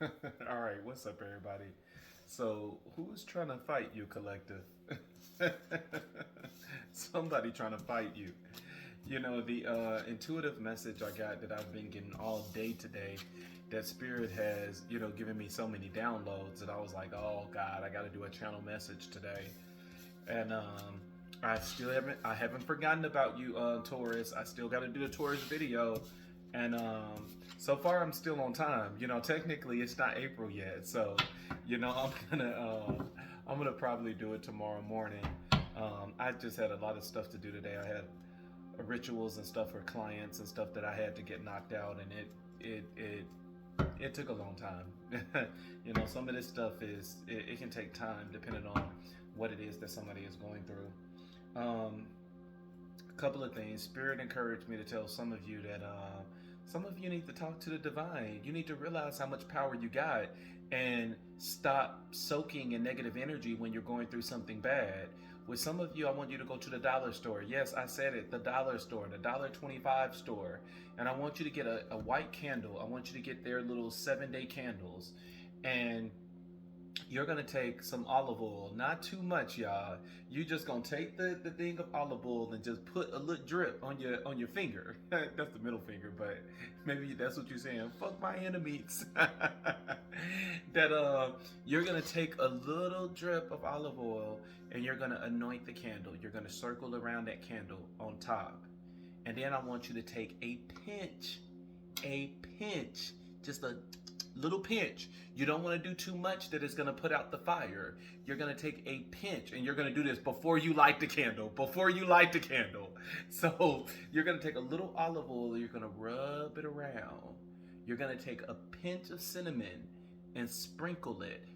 All right, what's up, everybody? So, who's trying to fight you, collective? Somebody trying to fight you. The intuitive message I got that I've been getting all day today, that Spirit has, given me so many downloads that I was like, oh God, I got to do a channel message today. And I haven't forgotten about you, Taurus. I still got to do the Taurus video, and so far I'm still on time. Technically it's not April yet, so I'm gonna probably do it tomorrow morning. I just had a lot of stuff to do today. I had rituals and stuff for clients and stuff that I had to get knocked out, and it took a long time. Some of this stuff it can take time depending on what it is that somebody is going through. A couple of things. Spirit encouraged me to tell some of you that some of you need to talk to the divine. You need to realize how much power you got and stop soaking in negative energy when you're going through something bad. With some of you, I want you to go to the dollar store. Yes, I said it, the dollar store, the $1.25 store. And I want you to get a white candle. I want you to get their little 7-day candles. And you're gonna take some olive oil, not too much, y'all. You just gonna take the thing of olive oil and just put a little drip on your finger. That's the middle finger, but maybe that's what you're saying. Fuck my enemies. That you're gonna take a little drip of olive oil and you're gonna anoint the candle. You're gonna circle around that candle on top, and then I want you to take a pinch, just a little pinch. You don't want to do too much that is going to put out the fire. You're going to take a pinch, and you're going to do this before you light the candle. Before you light the candle. So you're going to take a little olive oil, you're going to rub it around. You're going to take a pinch of cinnamon and sprinkle it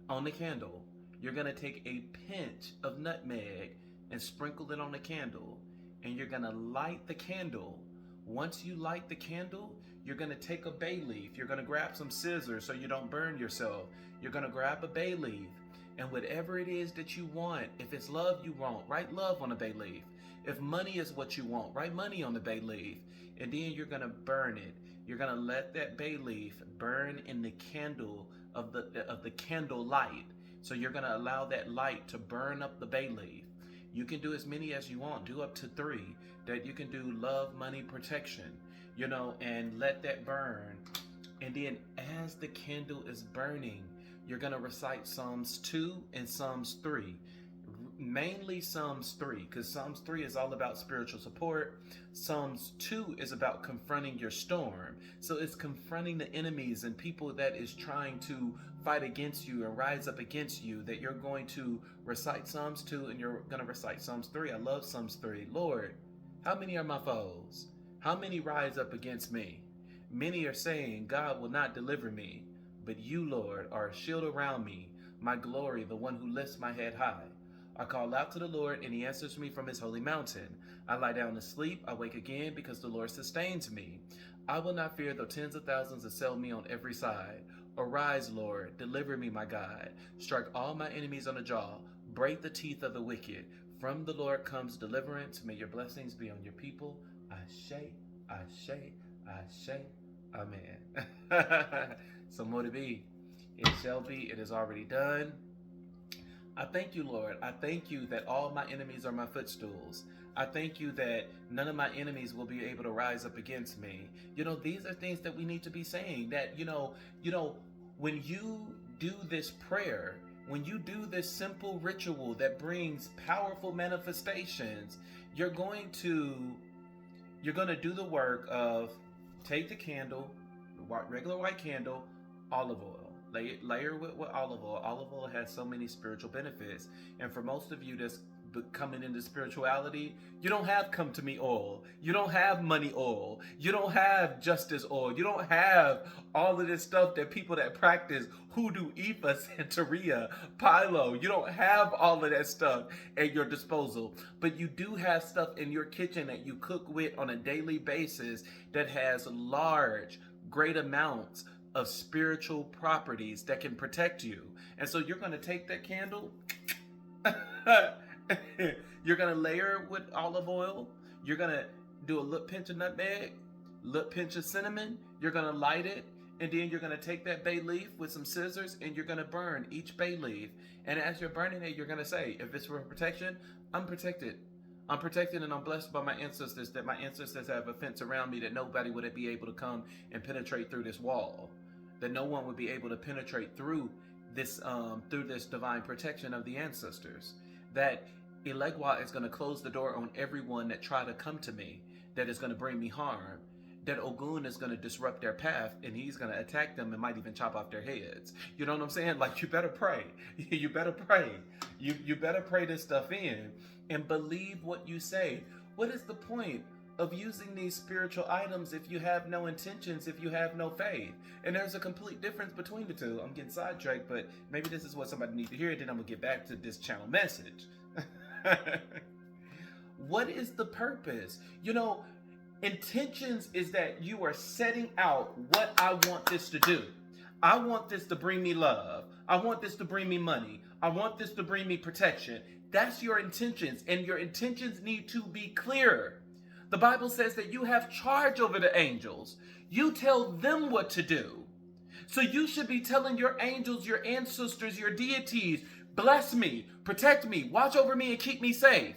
on the candle. You're going to take a pinch of nutmeg and sprinkle it on the candle. And you're going to light the candle. Once you light the candle, you're going to take a bay leaf. You're going to grab some scissors so you don't burn yourself. You're going to grab a bay leaf. And whatever it is that you want, if it's love you want, write love on a bay leaf. If money is what you want, write money on the bay leaf. And then you're going to burn it. You're going to let that bay leaf burn in the candle of the candle light. So you're going to allow that light to burn up the bay leaf. You can do as many as you want. Do up to 3. That you can do love, money, protection, and let that burn. And then as the candle is burning, you're going to recite Psalms 2 and Psalms 3. Mainly Psalms 3, because Psalms 3 is all about spiritual support. Psalms 2 is about confronting your storm. So it's confronting the enemies and people that is trying to fight against you and rise up against you, that you're going to recite Psalms 2 and you're going to recite Psalms 3. I love Psalms 3. Lord, how many are my foes? How many rise up against me? Many are saying, God will not deliver me. But you, Lord, are a shield around me, my glory, the one who lifts my head high. I call out to the Lord, and he answers me from his holy mountain. I lie down to sleep, I wake again, because the Lord sustains me. I will not fear though tens of thousands assail me on every side. Arise, Lord, deliver me, my God. Strike all my enemies on the jaw. Break the teeth of the wicked. From the Lord comes deliverance. May your blessings be on your people. Ashe, ashe, ashe, amen. So more to be. It shall be. It is already done. I thank you, Lord. I thank you that all my enemies are my footstools. I thank you that none of my enemies will be able to rise up against me. These are things that we need to be saying. That, when you do this prayer, when you do this simple ritual that brings powerful manifestations, you're going to do the work of take the candle, regular white candle, olive oil. Layer with olive oil. Olive oil has so many spiritual benefits. And for most of you that's coming into spirituality, you don't have come to me oil. You don't have money oil. You don't have justice oil. You don't have all of this stuff that people that practice hoodoo, Ifa, Santeria, Pilo. You don't have all of that stuff at your disposal. But you do have stuff in your kitchen that you cook with on a daily basis that has large, great amounts of spiritual properties that can protect you. And so you're going to take that candle, you're going to layer it with olive oil, you're going to do a little pinch of nutmeg, little pinch of cinnamon, you're going to light it, And then you're going to take that bay leaf with some scissors and you're going to burn each bay leaf. And as you're burning it, you're going to say, if it's for protection, I'm protected. I'm protected and I'm blessed by my ancestors, that my ancestors have a fence around me, that nobody would be able to come and penetrate through this wall, that no one would be able to penetrate through this divine protection of the ancestors, that Elegwa is going to close the door on everyone that try to come to me, that is going to bring me harm, that Ogun is going to disrupt their path and he's going to attack them and might even chop off their heads. You know what I'm saying? Like, you better pray. You better pray. You better pray this stuff in and believe what you say. What is the point of using these spiritual items if you have no intentions, if you have no faith? And there's a complete difference between the two. I'm getting sidetracked, but maybe this is what somebody needs to hear. Then I'm going to get back to this channel message. What is the purpose? You know, intentions is that you are setting out what I want this to do. I want this to bring me love. I want this to bring me money. I want this to bring me protection. That's your intentions, and your intentions need to be clear. The Bible says that you have charge over the angels. You tell them what to do. So you should be telling your angels, your ancestors, your deities, bless me, protect me, watch over me, and keep me safe.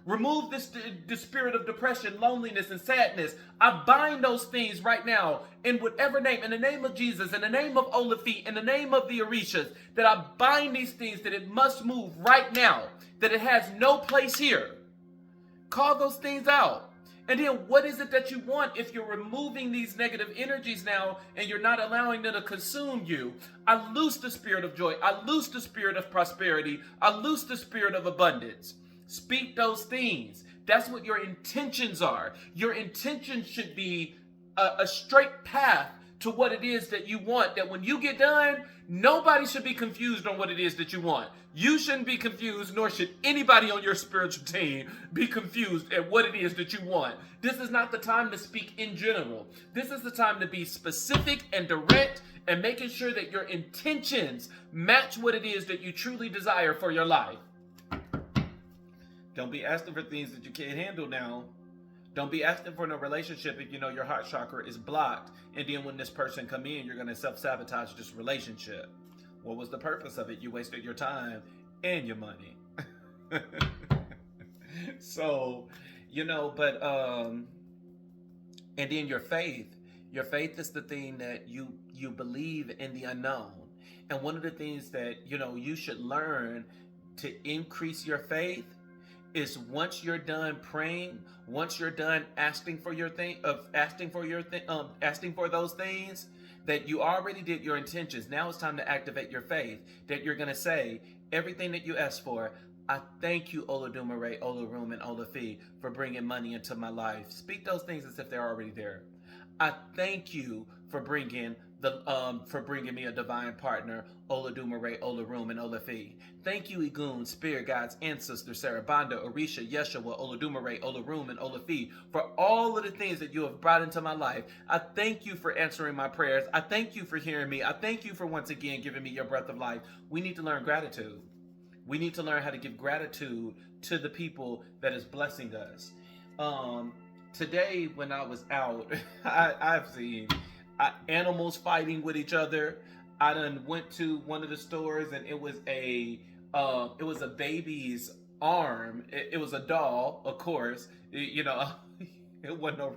Remove the spirit of depression, loneliness, and sadness. I bind those things right now in whatever name, in the name of Jesus, in the name of Olafi, in the name of the Orishas, that I bind these things, that it must move right now, that it has no place here. Call those things out. And then what is it that you want if you're removing these negative energies now and you're not allowing them to consume you? I loose the spirit of joy. I loose the spirit of prosperity. I loose the spirit of abundance. Speak those things. That's what your intentions are. Your intentions should be a straight path to what it is that you want. That when you get done, nobody should be confused on what it is that you want. You shouldn't be confused, nor should anybody on your spiritual team be confused at what it is that you want. This is not the time to speak in general. This is the time to be specific and direct and making sure that your intentions match what it is that you truly desire for your life. Don't be asking for things that you can't handle now. Don't be asking for no relationship if you know your heart chakra is blocked. And then when this person come in, you're going to self-sabotage this relationship. What was the purpose of it? You wasted your time and your money. So, you know, but, and then your faith. Your faith is the thing that you believe in the unknown. And one of the things that, you know, you should learn to increase your faith is once you're done praying, once you're done asking for those things that you already did your intentions. Now it's time to activate your faith, that you're going to say everything that you asked for. I thank you, Oladumare, Olarum, and Olafi, for bringing money into my life. Speak those things as if they're already there. I thank you for bringing me a divine partner, Oladumare, Olarum, and Olafi. Thank you, Igun, spirit guides, ancestors, Sarabanda, Orisha, Yeshua, Oladumare, Olarum, and Olafi, for all of the things that you have brought into my life. I thank you for answering my prayers. I thank you for hearing me. I thank you for once again giving me your breath of life. We need to learn gratitude. We need to learn how to give gratitude to the people that is blessing us. Today, when I was out, I've seen animals fighting with each other. I done went to one of the stores and it was a baby's arm. It was a doll, of course. You know, it wasn't no.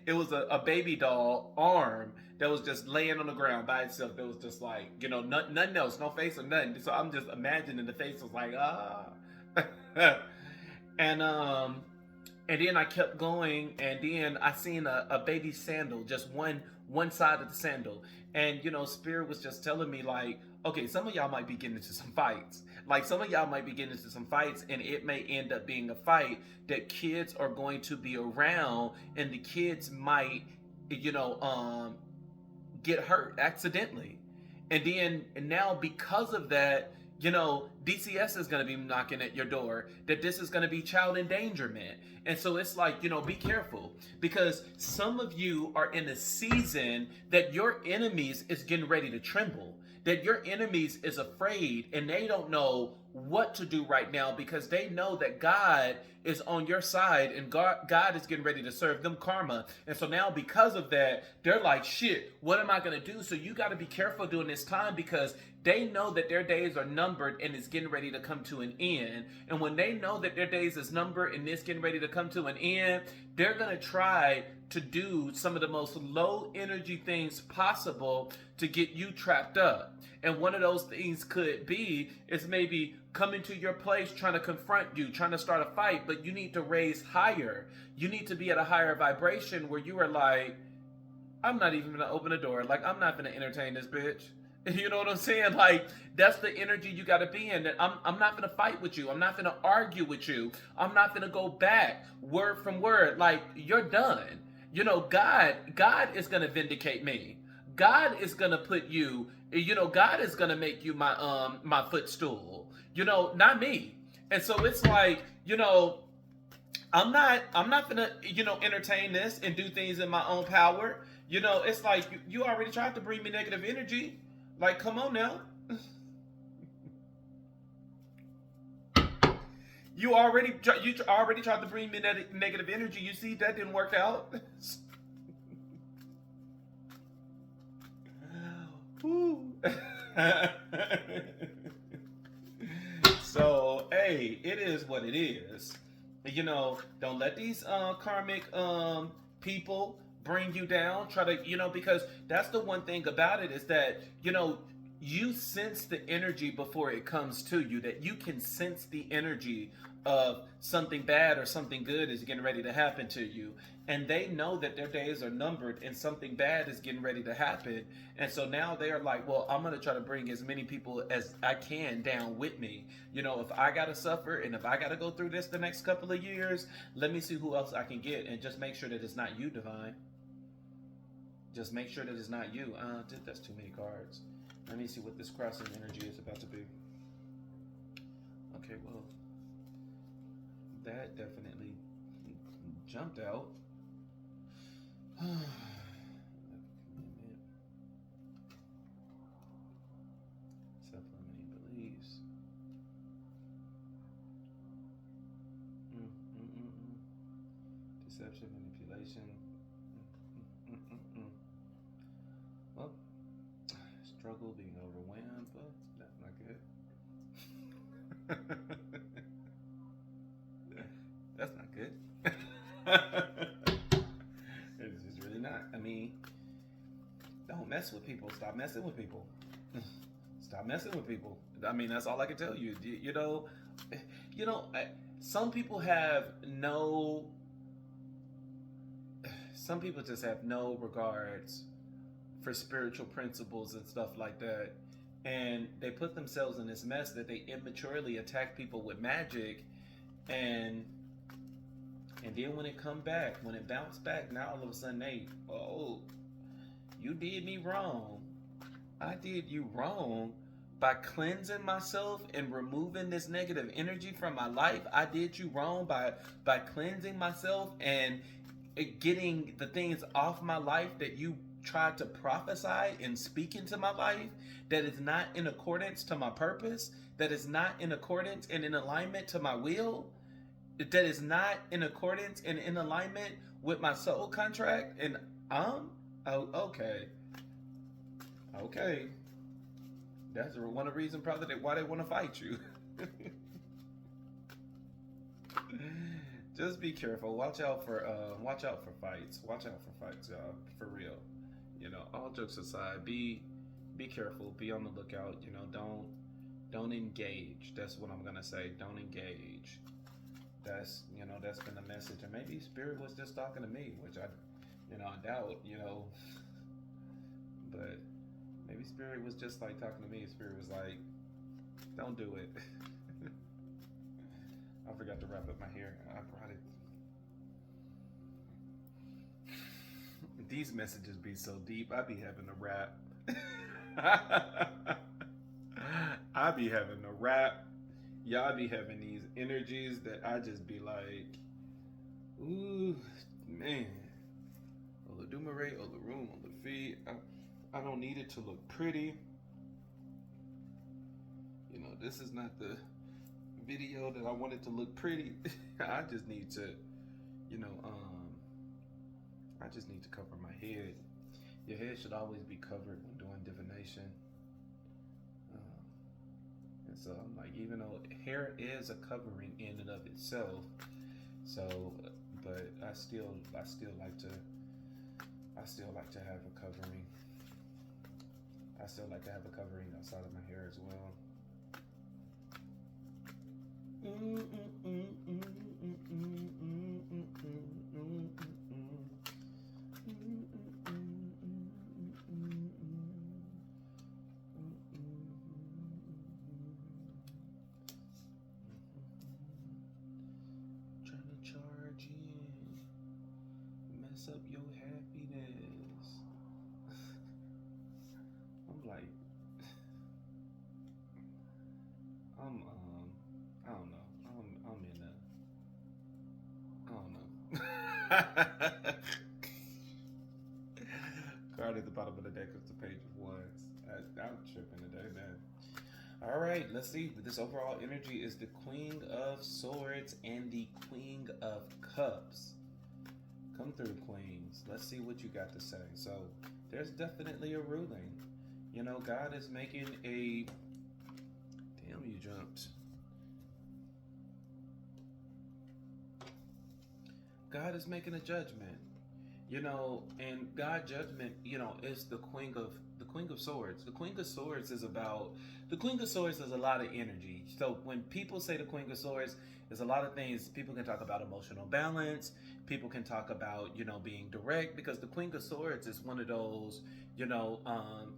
It was a baby doll arm that was just laying on the ground by itself. That was just like, you know, nothing else, no face or nothing. So I'm just imagining the face was like, and then I kept going, and then I seen a baby sandal, just one side of the sandal. And, you know, Spirit was just telling me, like, okay, some of y'all might be getting into some fights. Like, some of y'all might be getting into some fights, and it may end up being a fight that kids are going to be around, and the kids might, you know, get hurt accidentally. And now because of that, you know, DCS is going to be knocking at your door, that this is going to be child endangerment. And so it's like, you know, be careful, because some of you are in a season that your enemies is getting ready to tremble, that your enemies is afraid and they don't know what to do right now, because they know that God is on your side, and God is getting ready to serve them karma. And so now, because of that, they're like, shit, what am I going to do? So you got to be careful during this time, because they know that their days are numbered and it's getting ready to come to an end. And when they know that their days is numbered and it's getting ready to come to an end, they're going to try to do some of the most low energy things possible to get you trapped up. And one of those things could be is maybe coming to your place, trying to confront you, trying to start a fight, but you need to raise higher. You need to be at a higher vibration where you are like, I'm not even gonna open the door. Like, I'm not gonna entertain this bitch. You know what I'm saying? Like, that's the energy you gotta be in. That I'm not gonna fight with you. I'm not gonna argue with you. I'm not gonna go back word from word. Like, you're done. You know, God is gonna vindicate me. God is gonna put you, God is gonna make you my footstool. Not me. And so it's like, I'm not gonna, entertain this and do things in my own power. It's like you already tried to bring me negative energy. Like, come on now. You already tried to bring me negative energy. You see, that didn't work out. So, hey, it is what it is. Don't let these karmic people bring you down. Try to, because that's the one thing about it, is that, you sense the energy before it comes to you, that you can sense the energy of something bad or something good is getting ready to happen to you. And they know that their days are numbered and something bad is getting ready to happen. And so now they are like, well, I'm going to try to bring as many people as I can down with me. If I got to suffer and if I got to go through this the next couple of years, let me see who else I can get, and just make sure that it's not you, Divine. Just make sure that it's not you. That's too many cards. Let me see what this crossing energy is about to be. Okay, well, that definitely jumped out. Self-limiting beliefs. Deception, manipulation. Well, struggle, being overwhelmed, but that's not good. That's not good. It's just really not. I mean, don't mess with people. Stop messing with people. Stop messing with people. I mean, that's all I can tell you. Some people have no. Some people just have no regards for spiritual principles and stuff like that, and they put themselves in this mess that they immaturely attack people with magic, and then when it bounced back, now all of a sudden you did me wrong. I did you wrong by cleansing myself and removing this negative energy from my life. I did you wrong by cleansing myself and getting the things off my life that you tried to prophesy and speak into my life, that is not in accordance to my purpose, that is not in accordance and in alignment to my will, that is not in accordance and in alignment with my soul contract. And okay, that's one of the reasons probably why they want to fight you. Just be careful. Watch out for fights. Watch out for fights, y'all. For real. All jokes aside, be careful. Be on the lookout. Don't engage. That's what I'm gonna say. Don't engage. That's been the message. And maybe Spirit was just talking to me, which I doubt. But maybe Spirit was just like talking to me. Spirit was like, don't do it. I forgot to wrap up my hair. I brought it. These messages be so deep. I be having to rap. I be having to rap. Y'all be having these energies that I just be like, ooh, man. Oludumare, Olurum, Olufi. I don't need it to look pretty. This is not the video that I want it to look pretty. I just need to, you know, I just need to cover my head. Your head should always be covered when doing divination. And so I'm like, even though hair is a covering in and of itself, so, but I still like to have a covering. I still like to have a covering outside of my hair as well. Trying to charge in, mess up your happiness. I'm like, I don't know. I'm in a, I don't know. Card at the bottom of the deck is the page of wands. I'm tripping today, man. All right, let's see. This overall energy is the Queen of Swords and the Queen of Cups. Come through, Queens. Let's see what you got to say. So there's definitely a ruling. You know, God is making a... Damn, you jumped. God is making a judgment. You know, and God judgment, you know, is the Queen of Swords. The Queen of Swords is about, the Queen of Swords is a lot of energy. So when people say the Queen of Swords, there's a lot of things. People can talk about emotional balance. People can talk about, you know, being direct, because the Queen of Swords is one of those, you know,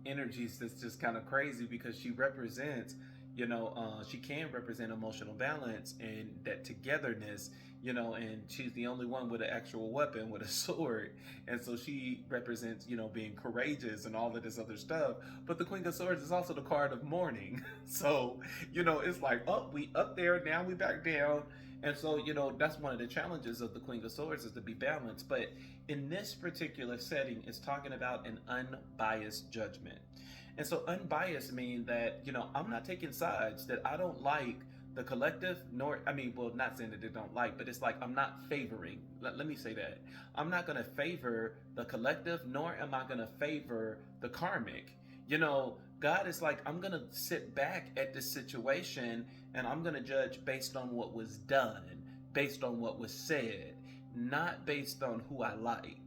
energies that's just kind of crazy, because she represents, you know, she can represent emotional balance and that togetherness, you know, and she's the only one with an actual weapon, with a sword. And so she represents, you know, being courageous and all of this other stuff. But the Queen of Swords is also the card of mourning. So, you know, it's like, oh, we up there, now we back down. And so, you know, that's one of the challenges of the Queen of Swords, is to be balanced. But in this particular setting, it's talking about an unbiased judgment. And so unbiased means that, you know, I'm not taking sides, that I don't like the collective, nor, I mean, well, not saying that they don't like, but it's like, I'm not favoring, let me say that. I'm not going to favor the collective, nor am I going to favor the karmic. You know, God is like, I'm going to sit back at this situation and I'm going to judge based on what was done, based on what was said, not based on who I like.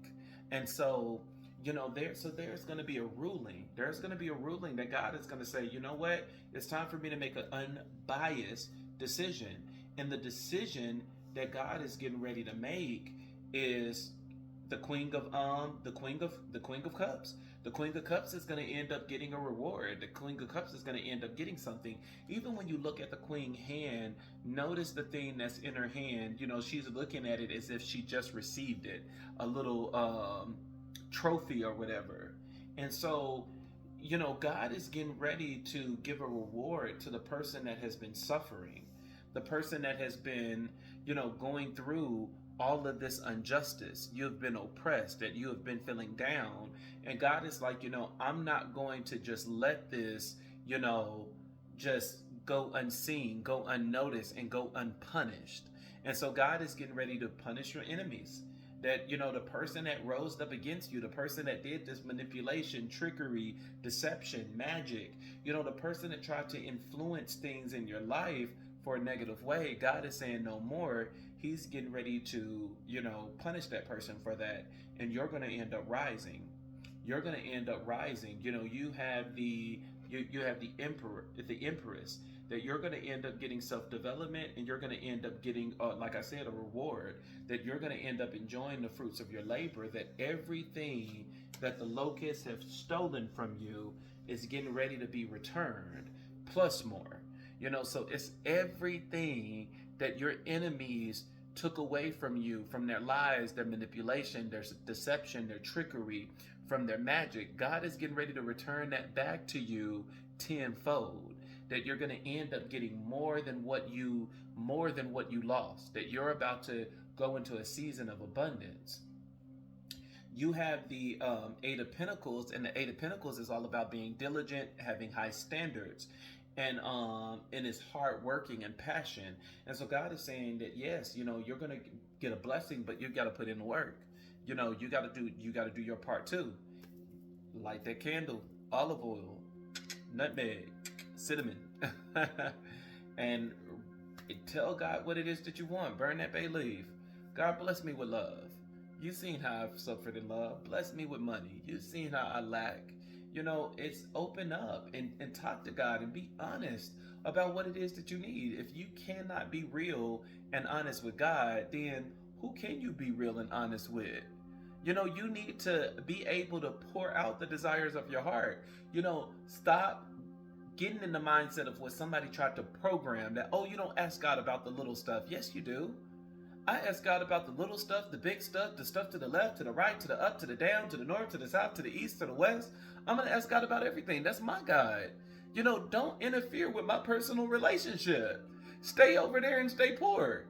And so, you know, there's going to be a ruling. There's going to be a ruling that God is going to say, you know what? It's time for me to make an unbiased decision. And the decision that God is getting ready to make is the Queen of Cups. The Queen of Cups is going to end up getting a reward. The Queen of Cups is going to end up getting something. Even when you look at the Queen hand, notice the thing that's in her hand. You know, she's looking at it as if she just received it, a little trophy or whatever. And so, you know, God is getting ready to give a reward to the person that has been suffering, the person that has been, you know, going through all of this injustice. You've been oppressed, that you have been feeling down. And God is like, you know, I'm not going to just let this, you know, just go unseen, go unnoticed, and go unpunished. And so God is getting ready to punish your enemies. That, you know, the person that rose up against you, the person that did this manipulation, trickery, deception, magic, you know, the person that tried to influence things in your life for a negative way, God is saying no more. He's getting ready to, you know, punish that person for that. And you're going to end up rising. You're going to end up rising. You know, you have the Empress, that you're going to end up getting self-development, and you're going to end up getting, like I said, a reward, that you're going to end up enjoying the fruits of your labor, that everything that the locusts have stolen from you is getting ready to be returned, plus more. You know, so it's everything that your enemies took away from you, from their lies, their manipulation, their deception, their trickery, from their magic. God is getting ready to return that back to you tenfold. That you're going to end up getting more than what you lost. That you're about to go into a season of abundance. You have the Eight of Pentacles, and the Eight of Pentacles is all about being diligent, having high standards. and is hardworking and passion. And so God is saying that yes, you're gonna get a blessing, but you got to put in the work. You got to do your part too. Light that candle, olive oil, nutmeg, cinnamon, and tell God what it is that you want. Burn that bay leaf. God bless me with love. You've seen how I've suffered in love. Bless me with money. You've seen how I lack. It's open up and talk to God and be honest about what it is that you need. If you cannot be real and honest with God, then who can you be real and honest with? You need to be able to pour out the desires of your heart. Stop getting in the mindset of what somebody tried to program that, oh, you don't ask God about the little stuff. Yes, you do. I ask God about the little stuff, the big stuff, the stuff to the left, to the right, to the up, to the down, to the north, to the south, to the east, to the west. I'm going to ask God about everything. That's my God. Don't interfere with my personal relationship. Stay over there and stay poor.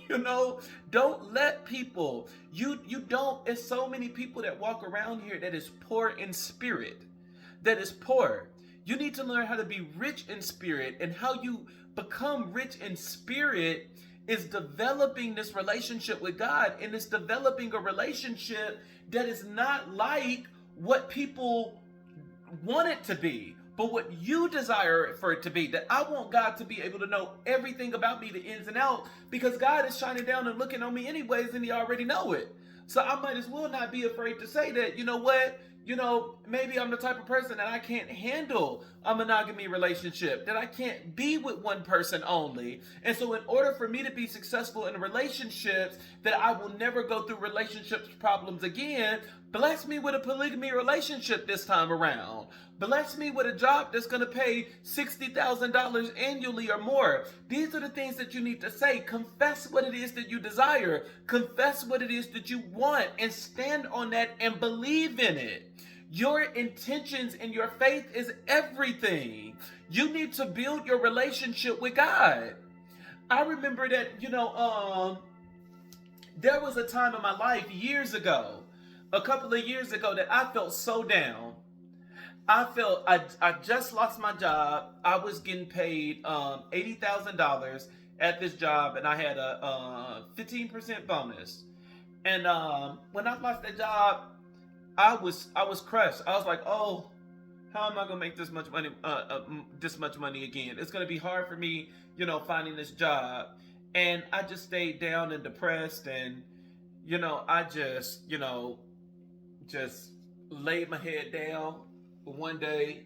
Don't let people, you don't, it's so many people that walk around here that is poor in spirit, that is poor. You need to learn how to be rich in spirit, and how you become rich in spirit is developing this relationship with God, and it's developing a relationship that is not like what people want it to be, but what you desire for it to be. That I want God to be able to know everything about me, the ins and outs, because God is shining down and looking on me anyways, and He already know it. So I might as well not be afraid to say that, you know what? Maybe I'm the type of person that I can't handle a monogamy relationship, that I can't be with one person only. And so in order for me to be successful in relationships, that I will never go through relationships problems again, bless me with a polygamy relationship this time around. Bless me with a job that's going to pay $60,000 annually or more. These are the things that you need to say. Confess what it is that you desire. Confess what it is that you want, and stand on that and believe in it. Your intentions and your faith is everything. You need to build your relationship with God. I remember that, there was a time in my life a couple of years ago, that I felt so down. I just lost my job. I was getting paid $80,000 at this job, and I had a 15% bonus. And when I lost that job, I was crushed. I was like, oh, how am I gonna make this much money? This much money again? It's gonna be hard for me, finding this job. And I just stayed down and depressed, and I just laid my head down one day,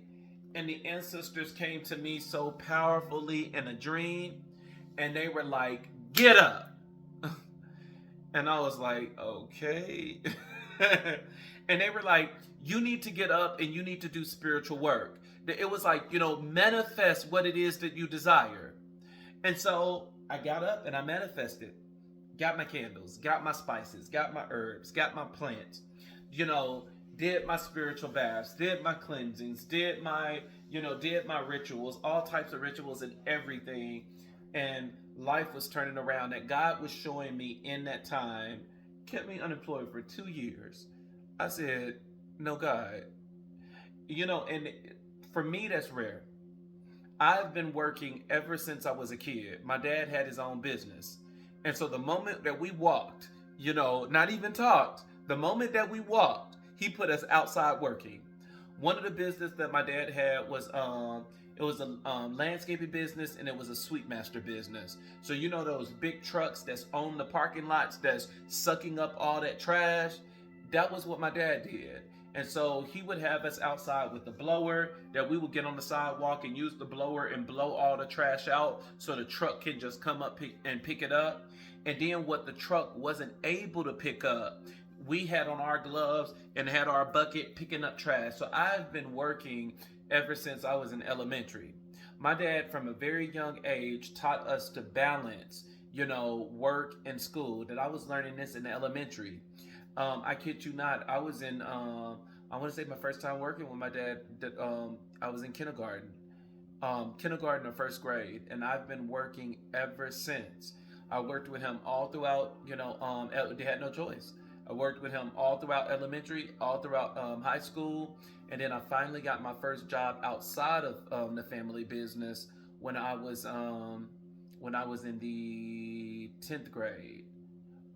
and the ancestors came to me so powerfully in a dream, and they were like, get up. And I was like, okay. And they were like, you need to get up and you need to do spiritual work. It was like, manifest what it is that you desire. And so I got up and I manifested. Got my candles, got my spices, got my herbs, got my plants, did my spiritual baths, did my cleansings, did my rituals, all types of rituals and everything. And life was turning around. That God was showing me in that time, kept me unemployed for 2 years. I said, no, God, and for me, that's rare. I've been working ever since I was a kid. My dad had his own business. And so the moment that we walked, not even talked, the moment that we walked, he put us outside working. One of the business that my dad had was it was a landscaping business, and it was a sweet master business. So those big trucks that's on the parking lots that's sucking up all that trash. That was what my dad did. And so he would have us outside with the blower, that we would get on the sidewalk and use the blower and blow all the trash out so the truck can just come up and pick it up. And then what the truck wasn't able to pick up, we had on our gloves and had our bucket picking up trash. So I've been working ever since I was in elementary. My dad, from a very young age, taught us to balance, work and school. That I was learning this in elementary. I kid you not, I was in, I want to say my first time working with my dad, I was in kindergarten or first grade, and I've been working ever since. I worked with him all throughout, they had no choice. I worked with him all throughout elementary, all throughout high school, And then I finally got my first job outside of the family business when I was in the 10th grade.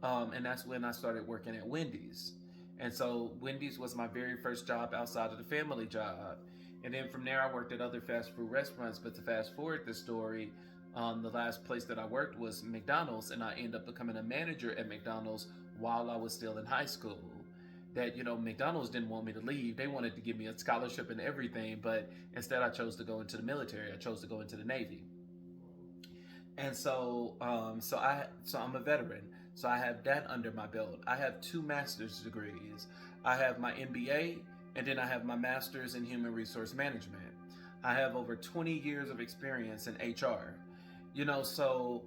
And that's when I started working at Wendy's. And so Wendy's was my very first job outside of the family job. And then from there, I worked at other fast food restaurants. But to fast forward the story, the last place that I worked was McDonald's, and I ended up becoming a manager at McDonald's while I was still in high school. That, McDonald's didn't want me to leave. They wanted to give me a scholarship and everything, but instead I chose to go into the military. I chose to go into the Navy. And so I'm a veteran. So I have that under my belt. I have two master's degrees. I have my MBA, and then I have my master's in human resource management. I have over 20 years of experience in HR. So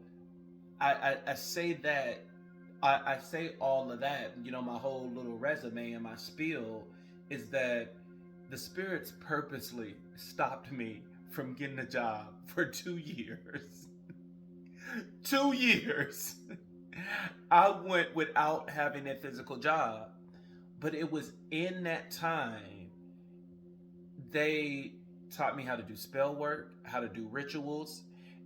I say that, I say all of that, my whole little resume and my spiel is that the spirits purposely stopped me from getting a job for 2 years. 2 years. I went without having a physical job. But it was in that time they taught me how to do spell work, how to do rituals,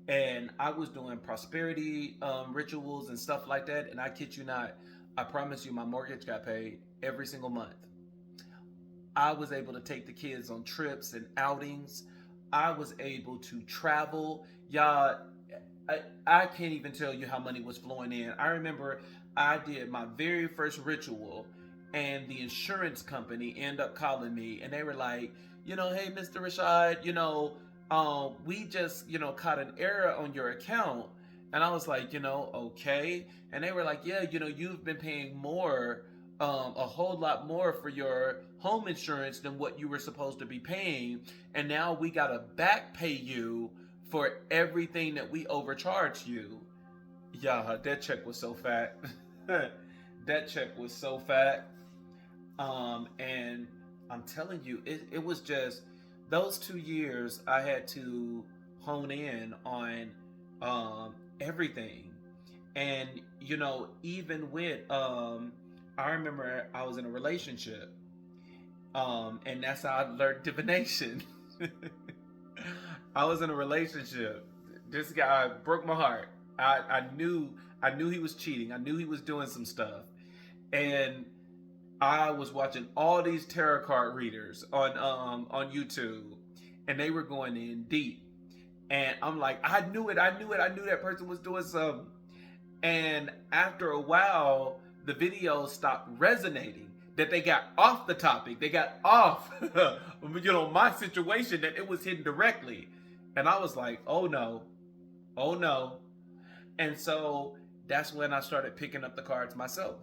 and I was doing prosperity rituals and stuff like that. And I kid you not, I promise you, my mortgage got paid every single month. I was able to take the kids on trips and outings. I was able to travel. Y'all, I can't even tell you how money was flowing in. I remember I did my very first ritual, and the insurance company ended up calling me, and they were like, hey, Mr. Rashad, we just, caught an error on your account. And I was like, okay. And they were like, yeah, you've been paying more, a whole lot more for your home insurance than what you were supposed to be paying. And now we got to back pay you for everything that we overcharged you. Yeah, that check was so fat. That check was so fat. And I'm telling you, it was just those 2 years I had to hone in on everything. And even with I remember I was in a relationship, and that's how I learned divination. I was in a relationship. This guy broke my heart. I knew he was cheating. I knew he was doing some stuff. And I was watching all these tarot card readers on YouTube, and they were going in deep. And I'm like, I knew it. I knew that person was doing something. And after a while, the videos stopped resonating. That they got off the topic. They got off, my situation, that it was hitting directly. And I was like, oh no. And so that's when I started picking up the cards myself.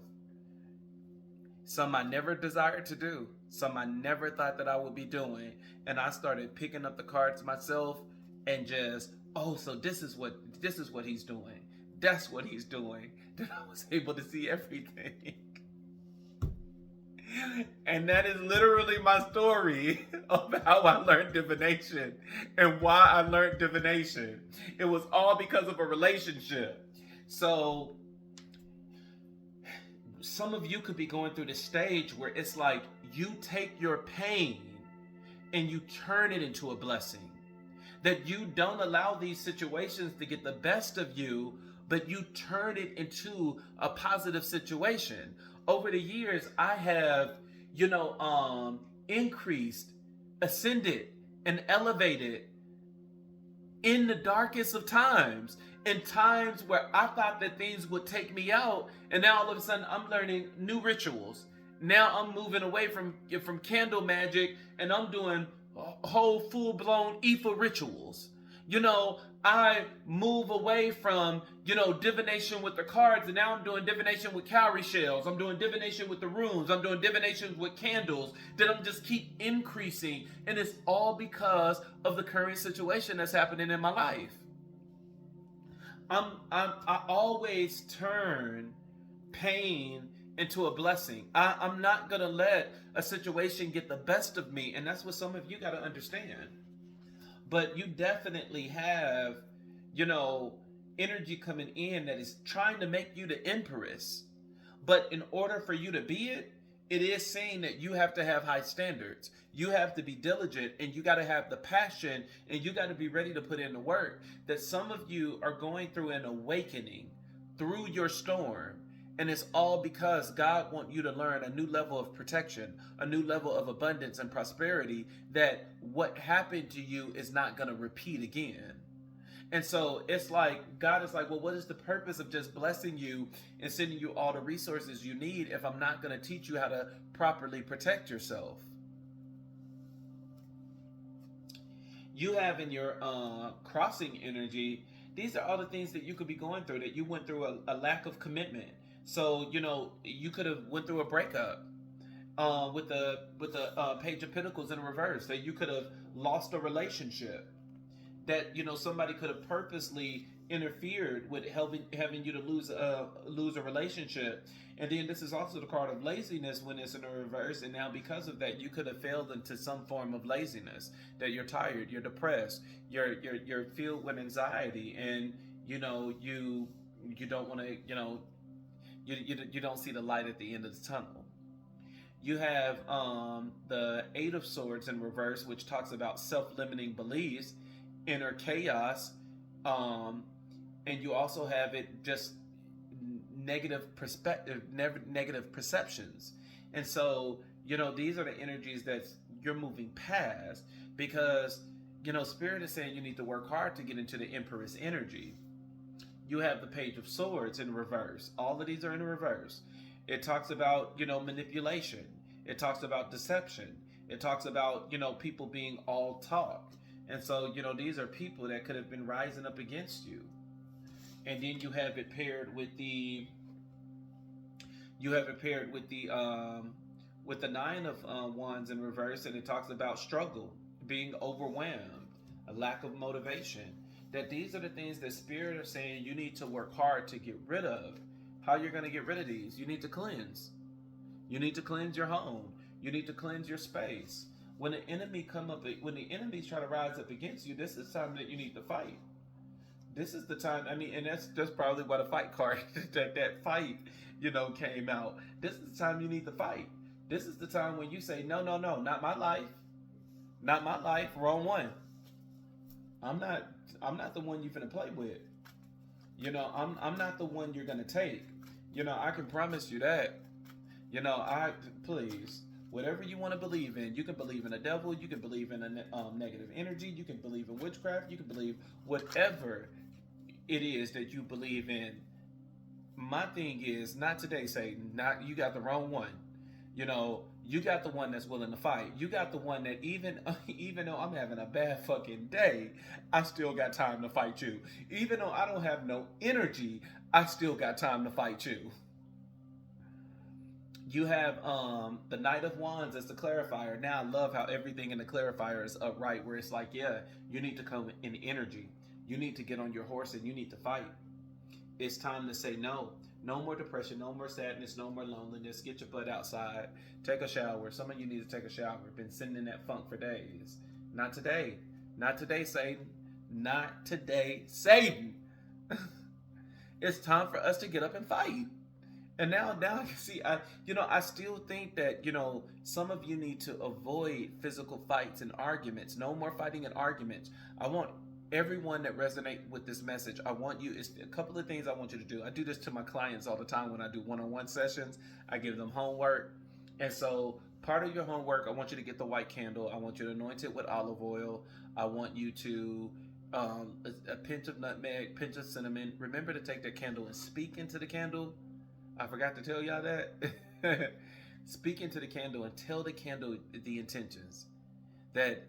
Some I never desired to do. Some I never thought that I would be doing. And I started picking up the cards myself and just, so this is what he's doing. That's what he's doing. Then I was able to see everything. And that is literally my story of how I learned divination and why I learned divination. It was all because of a relationship. So some of you could be going through this stage where it's like you take your pain and you turn it into a blessing. That you don't allow these situations to get the best of you, but you turn it into a positive situation. Over the years, I have, increased, ascended, and elevated in the darkest of times. In times where I thought that things would take me out, and now all of a sudden I'm learning new rituals. Now I'm moving away from candle magic, and I'm doing whole full-blown ether rituals. I move away from, divination with the cards, and now I'm doing divination with cowrie shells. I'm doing divination with the runes. I'm doing divination with candles. Then I'm just keep increasing, and it's all because of the current situation that's happening in my life. I always turn pain into a blessing. I'm not gonna let a situation get the best of me, and that's what some of you got to understand. But you definitely have, energy coming in that is trying to make you the Empress. But in order for you to be it, it is saying that you have to have high standards. You have to be diligent, and you got to have the passion, and you got to be ready to put in the work. That some of you are going through an awakening through your storm, and it's all because God wants you to learn a new level of protection, a new level of abundance and prosperity, that what happened to you is not going to repeat again. And so it's like, God is like, well, what is the purpose of just blessing you and sending you all the resources you need if I'm not going to teach you how to properly protect yourself? You have in your crossing energy, these are all the things that you could be going through, that you went through a lack of commitment. So, you could have went through a breakup with the Page of Pentacles in reverse, that you could have lost a relationship, that somebody could have purposely interfered with having you to lose a relationship. And then this is also the card of laziness when it's in a reverse, and now because of that you could have failed into some form of laziness, that you're tired, you're depressed, you're filled with anxiety, and you don't want to, you don't see the light at the end of the tunnel. You have the Eight of Swords in reverse, which talks about self-limiting beliefs, inner chaos, and you also have it just negative perspective, negative perceptions. And so, these are the energies that you're moving past, because, Spirit is saying you need to work hard to get into the Empress energy. You have the Page of Swords in reverse. All of these are in reverse. It talks about, manipulation. It talks about deception. It talks about, people being all talk. And so, these are people that could have been rising up against you. And then you have it paired with the with the Nine of Wands in reverse, and it talks about struggle, being overwhelmed, a lack of motivation. That these are the things that Spirit are saying you need to work hard to get rid of. How you're going to get rid of these? You need to cleanse. You need to cleanse your home. You need to cleanse your space. When the enemies try to rise up against you, this is time that you need to fight. This is the time. I mean, and that's probably why the fight card that fight, came out. This is the time you need to fight. This is the time when you say, no, no, no, not my life, not my life. Wrong one. I'm not the one you're gonna play with. I'm not the one you're gonna take. I can promise you that. Please, whatever you want to believe in, you can believe in the devil, you can believe in a negative energy, you can believe in witchcraft, you can believe whatever it is that you believe in. My thing is, not today, Satan. Not you got the wrong one. You got the one that's willing to fight. You got the one that even though I'm having a bad fucking day, I still got time to fight you. Even though I don't have no energy, I still got time to fight you. You have the Knight of Wands as the clarifier. Now I love how everything in the clarifier is upright, where it's like, yeah, you need to come in energy. You need to get on your horse and you need to fight. It's time to say no. No more depression, no more sadness, no more loneliness. Get your butt outside. Take a shower. Some of you need to take a shower. Been sitting in that funk for days. Not today. Not today, Satan. Not today, Satan. It's time for us to get up and fight. And now I can see, I still think that, some of you need to avoid physical fights and arguments. No more fighting and arguments. I want everyone that resonate with this message, it's a couple of things I want you to do. I do this to my clients all the time when I do one-on-one sessions. I give them homework. And so part of your homework, I want you to get the white candle. I want you to anoint it with olive oil. I want you to, a pinch of nutmeg, pinch of cinnamon. Remember to take that candle and speak into the candle. I forgot to tell y'all that. Speak into the candle and tell the candle the intentions. That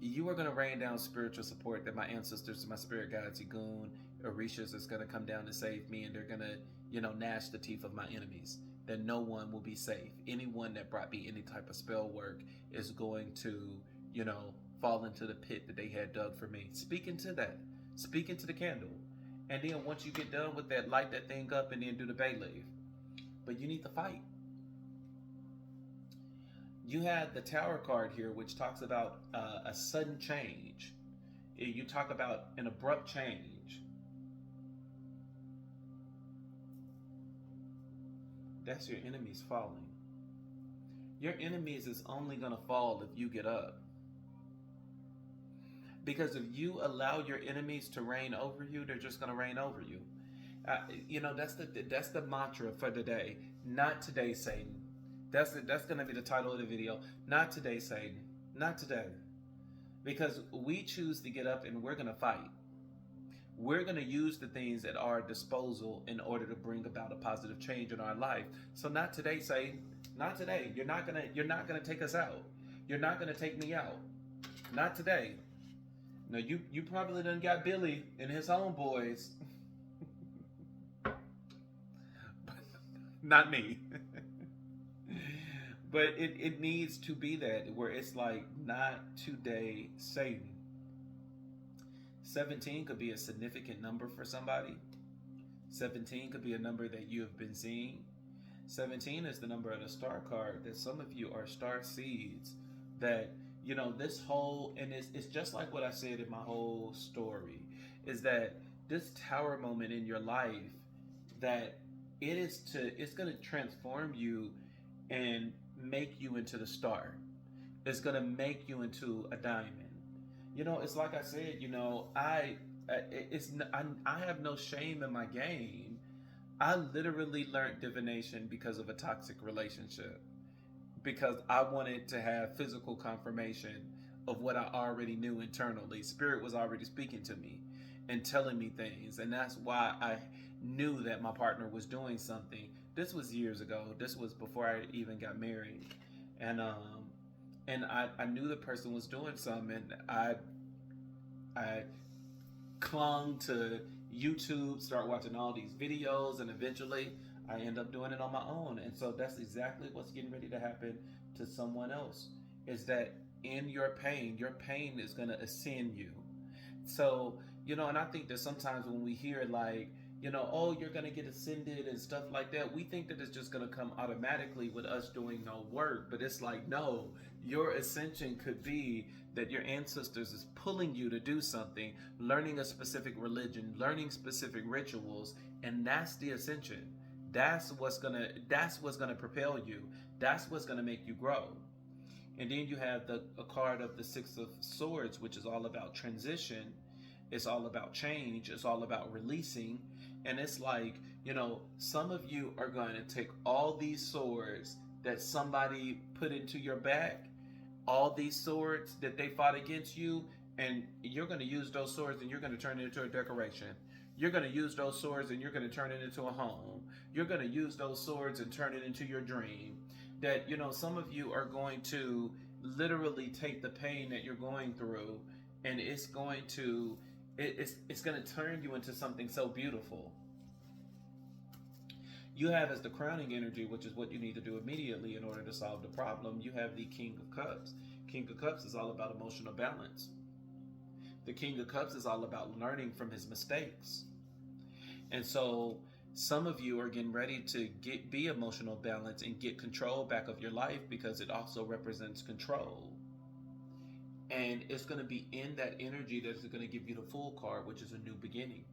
you are going to rain down spiritual support, that my ancestors, my spirit guides, Igun, Orishas, is going to come down to save me, and they're going to, gnash the teeth of my enemies. That no one will be safe. Anyone that brought me any type of spell work is going to, fall into the pit that they had dug for me. Speak into that. Speak into the candle. And then once you get done with that, light that thing up and then do the bay leaf. But you need to fight. You have the Tower card here, which talks about a sudden change. You talk about an abrupt change. That's your enemies falling. Your enemies is only going to fall if you get up. Because if you allow your enemies to reign over you, they're just going to reign over you. That's the mantra for today. Not today, Satan. That's going to be the title of the video. Not today, Satan. Not today. Because we choose to get up and we're going to fight. We're going to use the things at our disposal in order to bring about a positive change in our life. So not today, Satan. Not today. You're not gonna take us out. You're not gonna take me out. Not today. No, you probably done got Billy and his homeboys. Not me. But it needs to be that where it's like, not today, Satan. 17 could be a significant number for somebody. 17 could be a number that you have been seeing. 17 is the number of the star card, that some of you are star seeds, that, this whole, and it's just like what I said in my whole story, is that this tower moment in your life, that it's going to transform you and make you into the star. It's going to make you into a diamond. It's like I said, I have no shame in my game. I literally learned divination because of a toxic relationship, because I wanted to have physical confirmation of what I already knew internally. Spirit was already speaking to me and telling me things, and that's why I knew that my partner was doing something. This was years ago. This was before I even got married, and I knew the person was doing something, and I clung to YouTube, start watching all these videos, and eventually I end up doing it on my own. And so that's exactly what's getting ready to happen to someone else, is that in your pain is going to ascend you. So, and I think that sometimes when we hear like, oh, you're going to get ascended and stuff like that, we think that it's just going to come automatically with us doing no work. But it's like, no, your ascension could be that your ancestors is pulling you to do something, learning a specific religion, learning specific rituals, and that's the ascension. That's what's gonna propel you. That's what's gonna make you grow. And then you have a card of the Six of Swords, which is all about transition. It's all about change. It's all about releasing. And it's like, some of you are going to take all these swords that somebody put into your back, all these swords that they fought against you, and you're going to use those swords and you're going to turn it into a decoration. You're going to use those swords and you're going to turn it into a home. You're going to use those swords and turn it into your dream. That, some of you are going to literally take the pain that you're going through, and it's going to turn you into something so beautiful. You have as the crowning energy, which is what you need to do immediately in order to solve the problem, you have the King of Cups. King of Cups is all about emotional balance. The King of Cups is all about learning from his mistakes. And so some of you are getting ready to be emotional balance and get control back of your life, because it also represents control. And it's going to be in that energy that's going to give you the Fool card, which is a new beginning.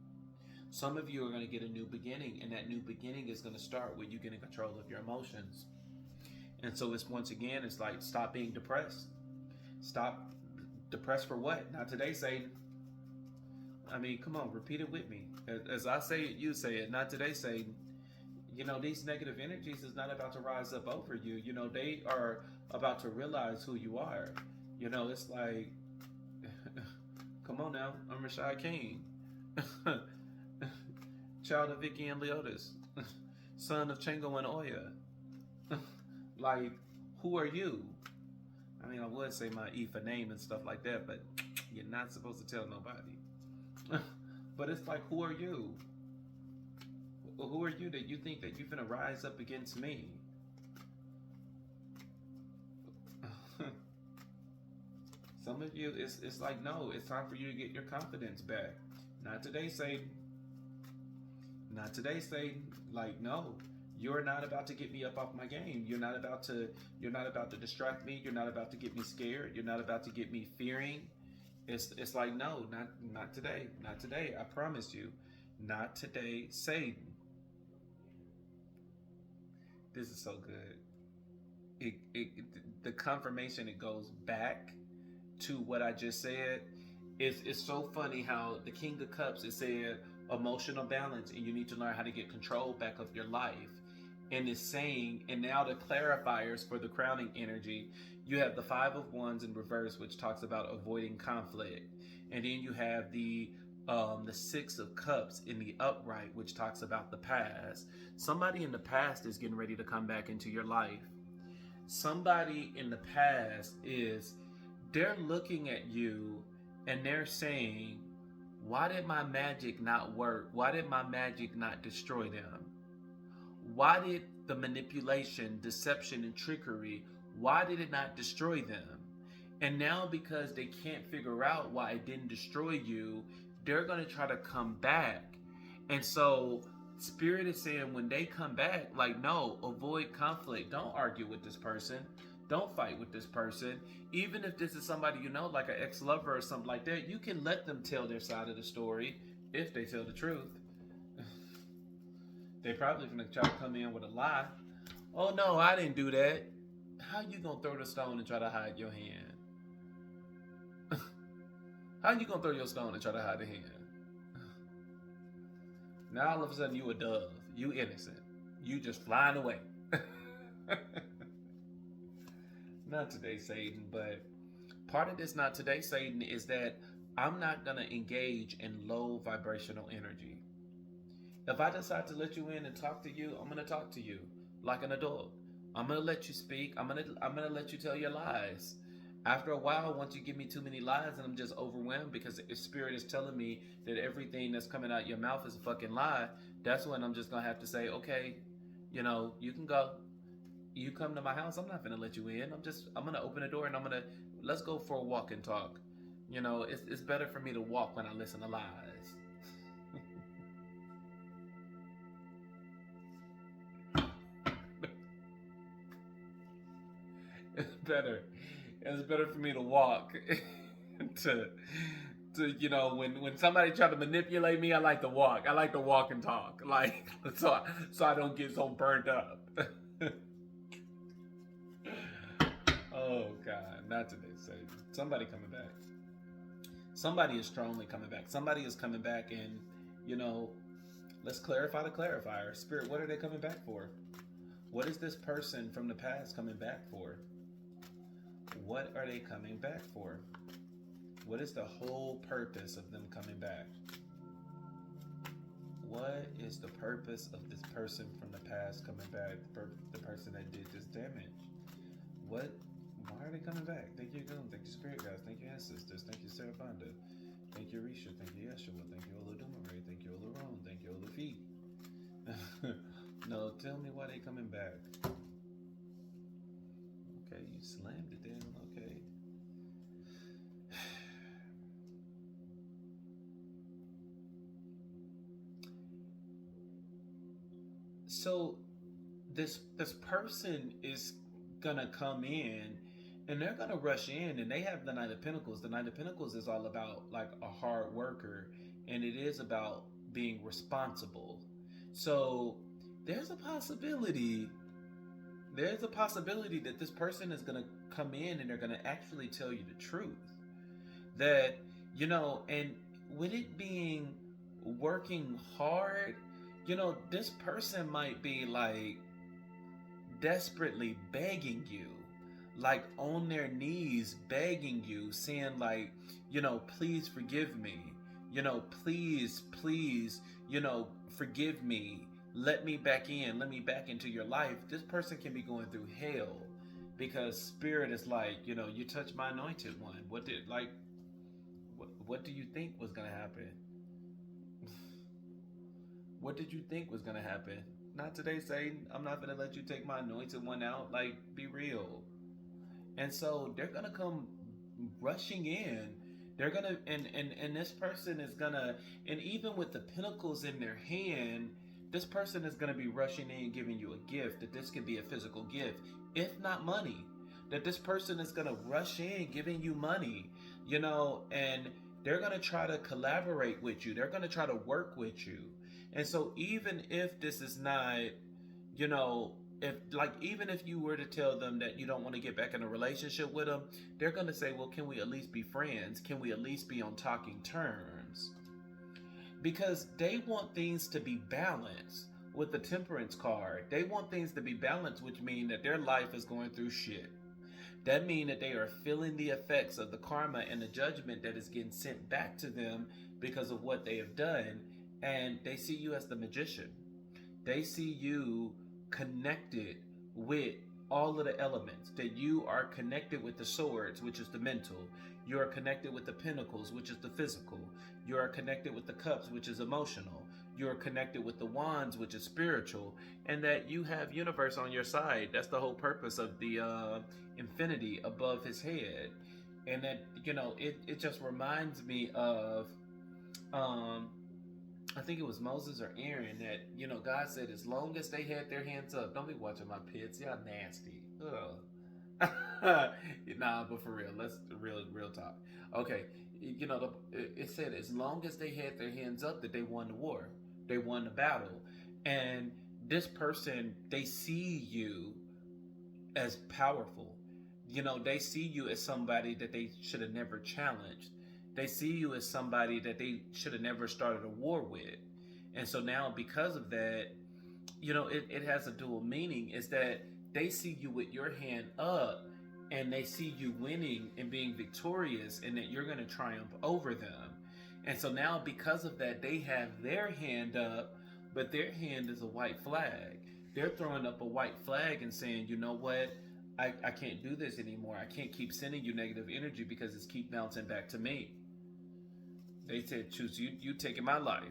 Some of you are going to get a new beginning, and that new beginning is going to start with you getting control of your emotions. And so it's, once again, it's like, stop being depressed. Stop depressed for what? Not today, Satan. I mean, come on, repeat it with me. As I say it, you say it. Not today, Satan. These negative energies is not about to rise up over you. They are about to realize who you are. It's like, come on now, I'm Rashad King. Child of Vicky and Leotis, son of Chango and Oya. Like, who are you? I mean, I would say my Ifa name and stuff like that, but you're not supposed to tell nobody. But it's like, who are you? Who are you that you think that you're gonna rise up against me? Some of you, it's like, no, it's time for you to get your confidence back. Not today, Satan. Not today, Satan. Like, no, you're not about to get me up off my game. You're not about to distract me. You're not about to get me scared. You're not about to get me fearing. It's like, no, not today. Not today. I promise you. Not today, Satan. This is so good. it the confirmation, it goes back to what I just said. It's so funny how the King of Cups, it said emotional balance, and you need to learn how to get control back of your life. And it's saying, and now the clarifiers for the crowning energy, you have the Five of Wands in reverse, which talks about avoiding conflict, and then you have the Six of Cups in the upright, which talks about the past. Somebody in the past is getting ready to come back into your life. Somebody in the past is, they're looking at you and they're saying, why did my magic not work? Why did my magic not destroy them? Why did the manipulation, deception, and trickery, why did it not destroy them? And now, because they can't figure out why it didn't destroy you, they're going to try to come back. And so Spirit is saying, when they come back, like, no, avoid conflict. Don't argue with this person. Don't fight with this person. Even if this is somebody you know, like an ex-lover or something like that, you can let them tell their side of the story if they tell the truth. They probably gonna try to come in with a lie. Oh no, I didn't do that. How you gonna throw the stone and try to hide your hand? How you gonna throw your stone and try to hide the hand? Now all of a sudden you a dove. You innocent. You just flying away. Not today, Satan, but part of this not today, Satan, is that I'm not gonna engage in low vibrational energy. If I decide to let you in and talk to you, I'm gonna talk to you like an adult. I'm gonna let you speak. I'm gonna let you tell your lies. After a while, once you give me too many lies and I'm just overwhelmed because the Spirit is telling me that everything that's coming out your mouth is a fucking lie, that's when I'm just gonna have to say, okay, you can go. You come to my house, I'm not gonna let you in. I'm gonna open the door and let's go for a walk and talk. It's better for me to walk when I listen to lies. It's better for me to walk to when somebody try to manipulate me, I like to walk. I like to walk and talk. Like so I don't get so burnt up. Oh God, not today, Satan. Somebody coming back. Somebody is strongly coming back. Somebody is coming back, and let's clarify the clarifier. Spirit, what are they coming back for? What is this person from the past coming back for? What are they coming back for? What is the whole purpose of them coming back? What is the purpose of this person from the past coming back? The person that did this damage? Why are they coming back? Thank you, Goon. Thank you, Spirit Guys. Thank you, Ancestors. Thank you, Seraphonda. Thank you, Risha. Thank you, Yeshua. Thank you, Oludumare. Thank you, Olurone. Thank you, Olufi. No, tell me why they coming back. Okay, you slammed it down. Okay. So this person is gonna come in and they're gonna rush in, and they have the Knight of Pentacles. The Knight of Pentacles is all about like a hard worker, and it is about being responsible. So there's a possibility that this person is gonna come in and they're gonna actually tell you the truth. That and with it being working hard, this person might be like desperately begging you, like on their knees begging you, saying like, please forgive me, please, forgive me, let me back into your life. This person can be going through hell because Spirit is like, you touched my anointed one. What do you think was gonna happen? What did you think was gonna happen? Not today, Satan. I'm not gonna let you take my anointed one out. Like, be real. And so they're gonna come rushing in. They're gonna and this person is gonna, and even with the pentacles in their hand, this person is gonna be rushing in giving you a gift. That this can be a physical gift, if not money. That this person is gonna rush in giving you money, and they're gonna try to collaborate with you. They're gonna try to work with you. And so even if this is not, if like even if you were to tell them that you don't want to get back in a relationship with them, they're going to say, well, can we at least be friends? Can we at least be on talking terms? Because they want things to be balanced. With the temperance card, they want things to be balanced, which means that their life is going through shit. That means that they are feeling the effects of the karma and the judgment that is getting sent back to them because of what they have done. And they see you as the magician. They see you connected with all of the elements, that you are connected with the swords, which is the mental. You are connected with the pentacles, which is the physical. You are connected with the cups, which is emotional. You are connected with the wands, which is spiritual. And that you have universe on your side. That's the whole purpose of the infinity above his head. And that, it just reminds me of I think it was Moses or Aaron that, God said, as long as they had their hands up, don't be watching my pits, y'all nasty. Ugh. Nah, but for real, let's real talk. Okay, it said as long as they had their hands up that they won the war, they won the battle. And this person, they see you as powerful. They see you as somebody that they should have never challenged. They see you as somebody that they should have never started a war with. And so now, because of that, it has a dual meaning. Is that they see you with your hand up and they see you winning and being victorious and that you're going to triumph over them. And so now, because of that, they have their hand up, but their hand is a white flag. They're throwing up a white flag and saying, you know what? I can't do this anymore. I can't keep sending you negative energy because it's keep bouncing back to me. They said, choose you taking my life.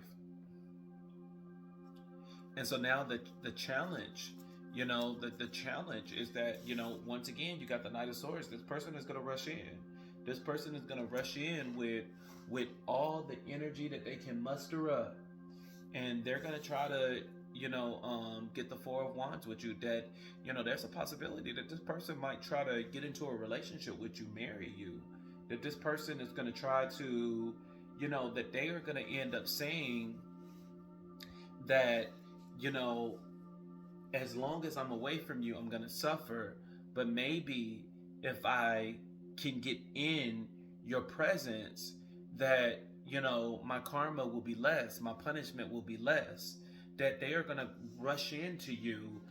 And so now the challenge, the challenge is that, once again, you got the Knight of Swords. This person is going to rush in. This person is going to rush in with all the energy that they can muster up. And they're going to try to, get the Four of Wands with you. That, there's a possibility that this person might try to get into a relationship with you, marry you. That this person is going to try to, that they are going to end up saying that, as long as I'm away from you, I'm going to suffer. But maybe if I can get in your presence, that, my karma will be less, my punishment will be less. That they are going to rush into you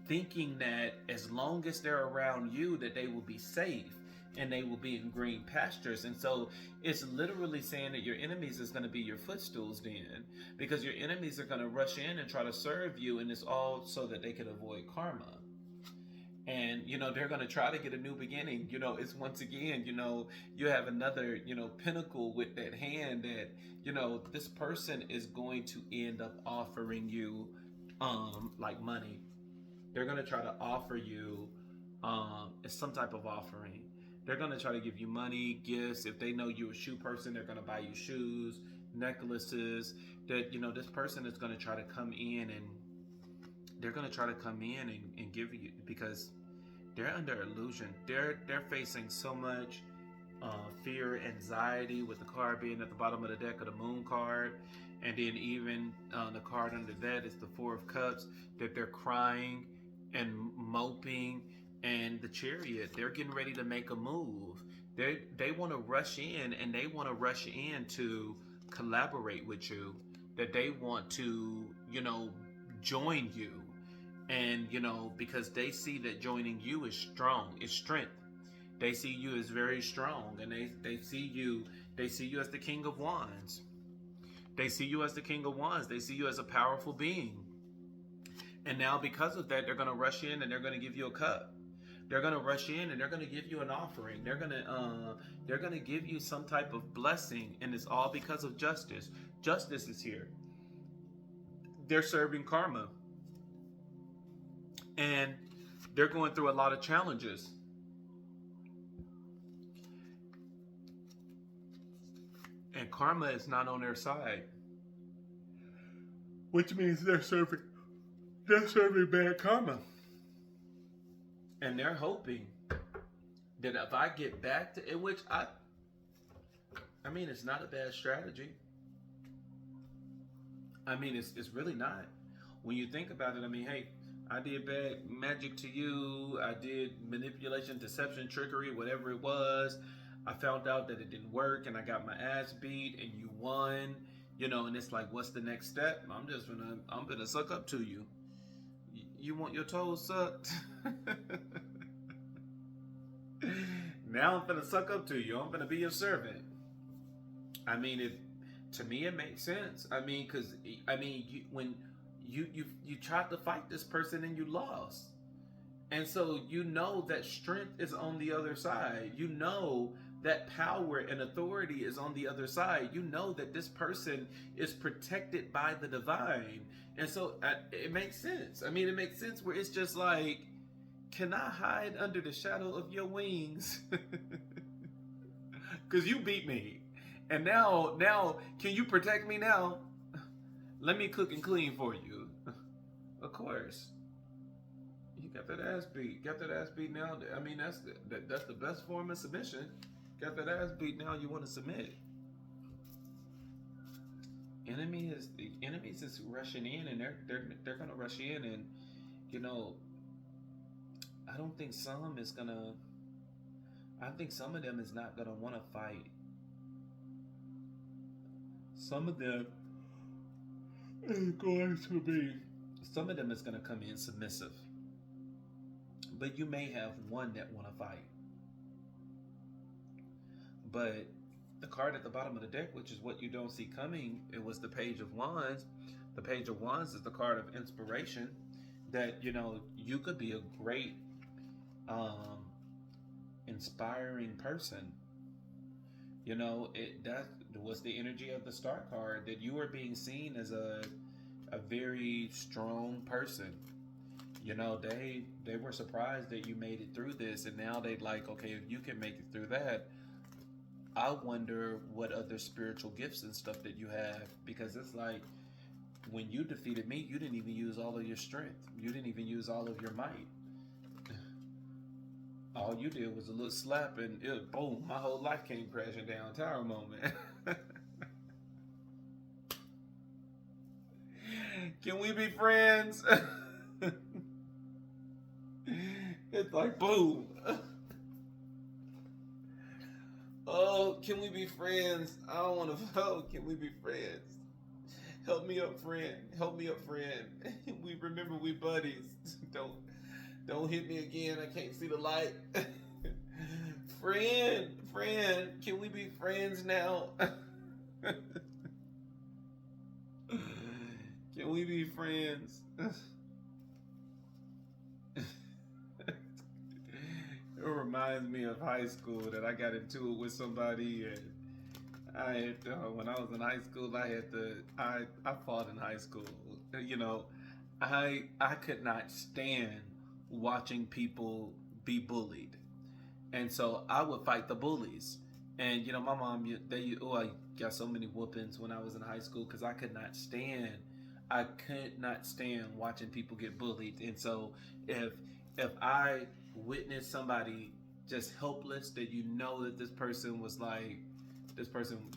thinking that as long as they're around you, that they will be safe and they will be in green pastures. And so it's literally saying that your enemies is going to be your footstools then, because your enemies are going to rush in and try to serve you, and it's all so that they can avoid karma. And, they're going to try to get a new beginning. It's once again, you have another, pinnacle with that hand that, this person is going to end up offering you, like money. They're going to try to offer you, some type of offering. They're going to try to give you money, gifts. If they know you're a shoe person, they're going to buy you shoes, necklaces. That, this person is going to try to come in and they're going to try to come in and give you, because they're under illusion. They're facing so much fear, anxiety, with the card being at the bottom of the deck of the Moon card. And then even the card under that is the Four of Cups, that they're crying and moping. And the Chariot, they're getting ready to make a move. They want to rush in, and they want to rush in to collaborate with you. That they want to, join you. And, because they see that joining you is strong, is strength. They see you as very strong, and they see you as the King of Wands. They see you as the King of Wands. They see you as a powerful being. And now because of that, they're going to rush in and they're going to give you a cup. They're going to rush in and they're going to give you an offering. They're going to give you some type of blessing, and it's all because of justice. Justice is here. They're serving karma. And they're going through a lot of challenges. And karma is not on their side. Which means they're serving bad karma. And they're hoping that if I get back to it, which I mean, it's not a bad strategy. I mean, it's really not. When you think about it, I mean, hey, I did bad magic to you. I did manipulation, deception, trickery, whatever it was. I found out that it didn't work and I got my ass beat and you won. You know, and it's like, what's the next step? I'm gonna suck up to you. You want your toes sucked? Now I'm gonna suck up to you. I'm gonna be your servant. I mean, to me it makes sense. I mean, because when you tried to fight this person and you lost, and so you know that strength is on the other side. You know that power and authority is on the other side. You know that this person is protected by the divine, and so it makes sense. I mean, it makes sense where it's just like, can I hide under the shadow of your wings? Because you beat me. And now, can you protect me now? Let me cook and clean for you. Of course. You got that ass beat. Got that ass beat now. I mean, that's the best form of submission. Got that ass beat now. You want to submit. Enemies is rushing in, and they're gonna rush in, and you know, I think some of them is not gonna want to fight. Some of them is going to be. Some of them is going to come in submissive. But you may have one that want to fight. But the card at the bottom of the deck, which is what you don't see coming, it was the Page of Wands. The Page of Wands is the card of inspiration. That, you know, you could be a great inspiring person. You know, that was the energy of the Star card, that you were being seen as a very strong person. You know, they were surprised that you made it through this, and now they'd like, okay, if you can make it through that, I wonder what other spiritual gifts and stuff that you have, because it's like, when you defeated me, you didn't even use all of your strength. You didn't even use all of your might. All you did was a little slap and boom, my whole life came crashing down. Tower moment. Can we be friends? It's like boom. Oh, can we be friends? I don't want to vote. Can we be friends? Help me up, friend. Help me up, friend. We remember we buddies. Don't hit me again. I can't see the light. Friend, can we be friends now? Can we be friends? It reminds me of high school, that I got into it with somebody, and I had when I was in high school, I fought in high school. You know, I could not stand watching people be bullied, and so I would fight the bullies. And you know, my mom, I got so many whoopings when I was in high school because I could not stand watching people get bullied. And so if I witnessed somebody just helpless, that you know that this person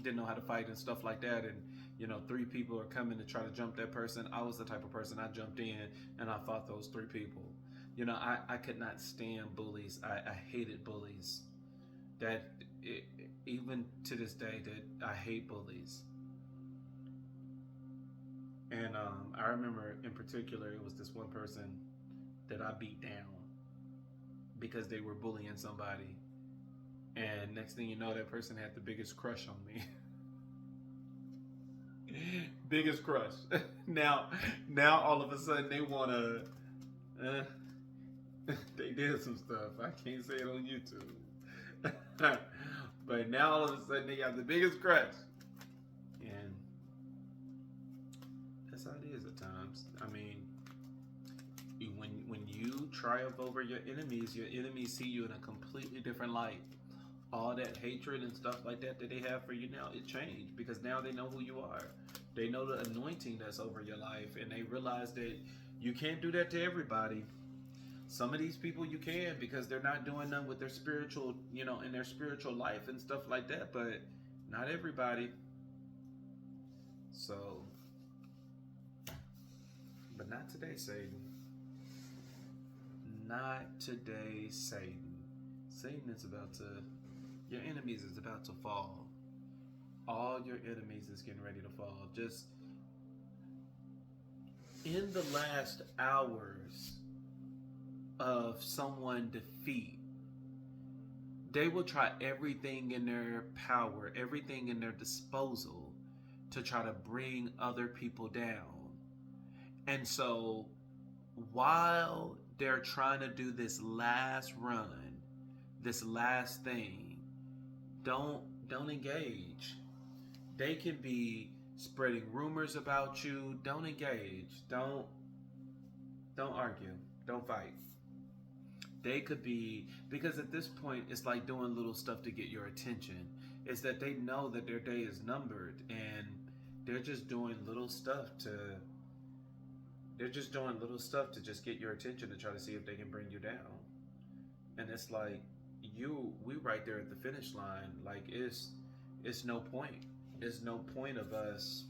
didn't know how to fight and stuff like that, and you know, 3 people are coming to try to jump that person, I was the type of person, I jumped in and I fought those 3 people. You know, I could not stand bullies. I hated bullies. Even to this day, that I hate bullies. And I remember in particular, it was this one person that I beat down because they were bullying somebody. And next thing you know, that person had the biggest crush on me. Biggest crush. Now all of a sudden they want to... they did some stuff. I can't say it on YouTube. But now all of a sudden they got the biggest crush. And that's how it is at times. I mean, when you triumph over your enemies see you in a completely different light. All that hatred and stuff like that they have for you now, it changed, because now they know who you are. They know the anointing that's over your life, and they realize that you can't do that to everybody. Some of these people you can, because they're not doing them with their spiritual, you know, in their spiritual life and stuff like that, but not everybody. So, but not today, Satan. Not today, Satan. Satan is about to, your enemies is about to fall. All your enemies is getting ready to fall. Just in the last hours of someone defeat, they will try everything in their power, everything in their disposal to try to bring other people down. And so while they're trying to do this last run, this last thing, don't engage. They can be spreading rumors about you. Don't engage. Don't argue. Don't fight. They could be, because at this point it's like doing little stuff to get your attention. Is that they know that their day is numbered, and they're just doing little stuff to just get your attention, to try to see if they can bring you down. And it's like, we right there at the finish line. Like, it's no point. It's no point of us.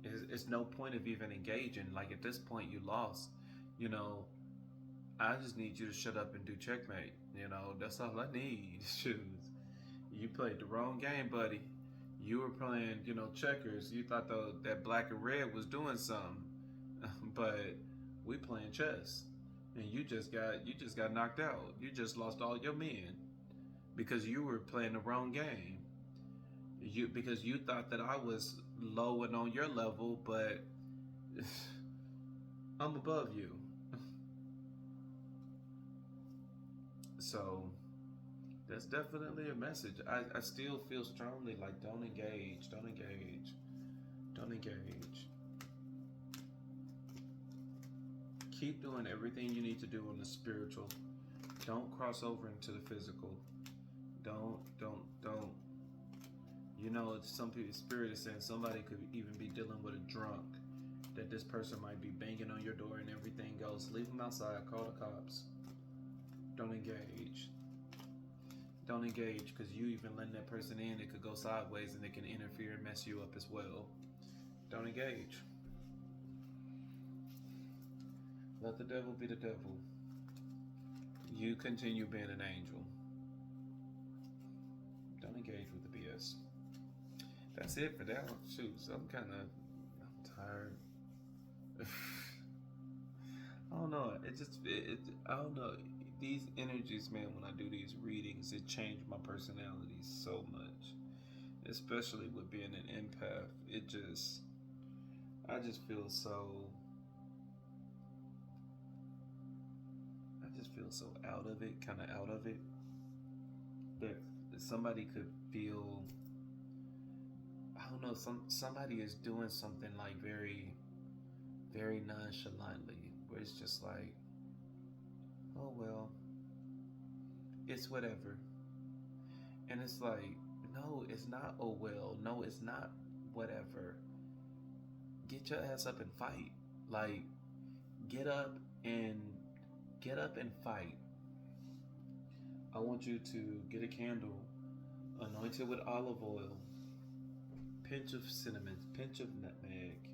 It's no point of even engaging. Like, at this point, you lost. You know, I just need you to shut up and do checkmate. You know, that's all I need. Shoot, you played the wrong game, buddy. You were playing, checkers. You thought that black and red was doing something, but we playing chess, and you just got knocked out. You just lost all your men because you were playing the wrong game. Because you thought that I was low and on your level, but I'm above you. So that's definitely a message. I still feel strongly like, don't engage. Keep doing everything you need to do on the spiritual. Don't cross over into the physical. Don't. Some people, Spirit is saying somebody could even be dealing with a drunk, that this person might be banging on your door and everything goes. Leave them outside, call the cops. Don't engage. Don't engage, because you even letting that person in, it could go sideways and it can interfere and mess you up as well. Don't engage. Let the devil be the devil. You continue being an angel. Don't engage with the BS. That's it for that one. Shoot, I'm tired. I don't know. I don't know. These energies, man, when I do these readings, it changed my personality so much. Especially with being an empath. I just feel so out of it, kind of out of it. That somebody could feel, I don't know, somebody is doing something like very, very nonchalantly, where it's just like, oh well, it's whatever. And it's like, no, it's not oh well. No, it's not whatever. Get your ass up and fight. Like, get up and fight. I want you to get a candle, anoint it with olive oil, pinch of cinnamon, pinch of nutmeg.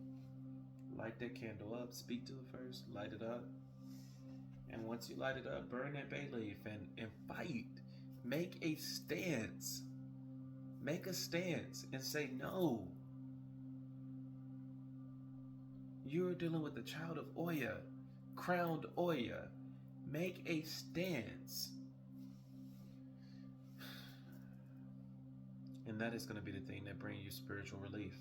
Light that candle up. Speak to it first. Light it up. And once you light it up, burn that bay leaf and fight. Make a stance. Make a stance and say no. You're dealing with the child of Oya, crowned Oya. Make a stance. And that is going to be the thing that brings you spiritual relief.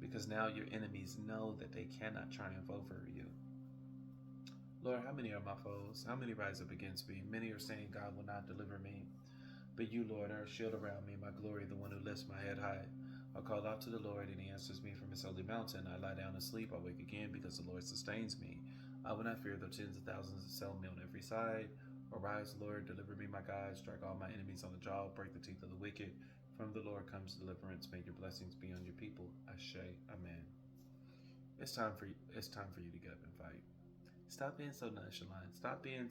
Because now your enemies know that they cannot triumph over you. Lord, how many are my foes? How many rise up against me? Many are saying God will not deliver me. But you, Lord, are a shield around me, my glory, the one who lifts my head high. I call out to the Lord, and he answers me from his holy mountain. I lie down and sleep, I wake again, because the Lord sustains me. I will not fear though tens of thousands assail me on every side. Arise, Lord, deliver me, my God. Strike all my enemies on the jaw, break the teeth of the wicked. From the Lord comes deliverance. May your blessings be on your people. Ashe, amen. It's time for you to get up and fight. Stop being so nonchalant. Stop being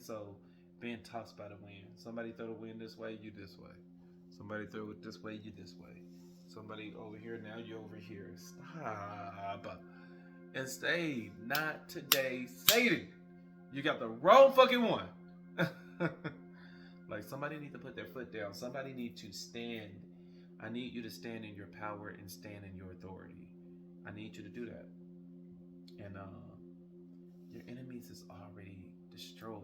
tossed by the wind. Somebody throw the wind this way, you this way. Somebody throw it this way, you this way. Somebody over here, now you're over here. Stop. And stay, not today, Satan. You got the wrong fucking one. Like, somebody need to put their foot down. Somebody need to stand. I need you to stand in your power and stand in your authority. I need you to do that. And your enemies is already destroyed.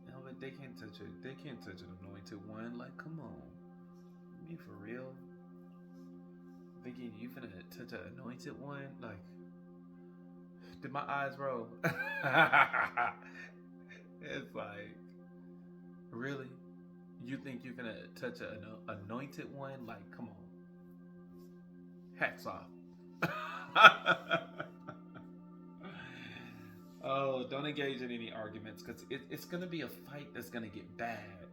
No, but they can't touch it. They can't touch an anointed one. Like, come on. You for real? Thinking you finna touch an anointed one? Like, did my eyes roll? It's like, really? You think you're gonna touch an anointed one? Like, come on. Hats off. Oh, don't engage in any arguments, because it's gonna be a fight that's gonna get bad.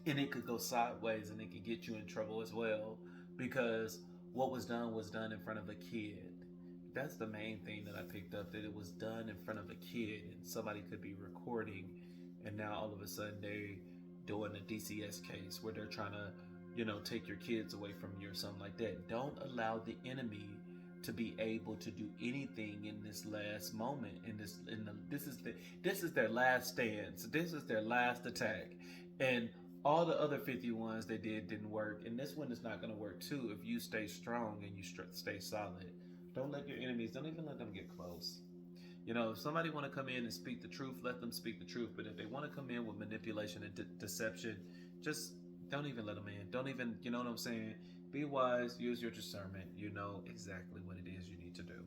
And it could go sideways, and it could get you in trouble as well, because what was done in front of a kid. That's the main thing that I picked up, that it was done in front of a kid, and somebody could be recording, and now all of a sudden they're doing a DCS case where they're trying to, take your kids away from you or something like that. Don't allow the enemy to be able to do anything in this last moment. This is their last stance. This is their last attack, and all the other 51s they didn't work, and this one is not going to work too if you stay strong and you stay solid. Don't let your enemies. Don't even let them get close. If somebody want to come in and speak the truth, let them speak the truth. But if they want to come in with manipulation and deception, just don't even let them in. Don't even, you know what I'm saying? Be wise. Use your discernment. You know exactly what it is you need to do.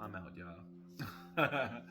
I'm out, y'all.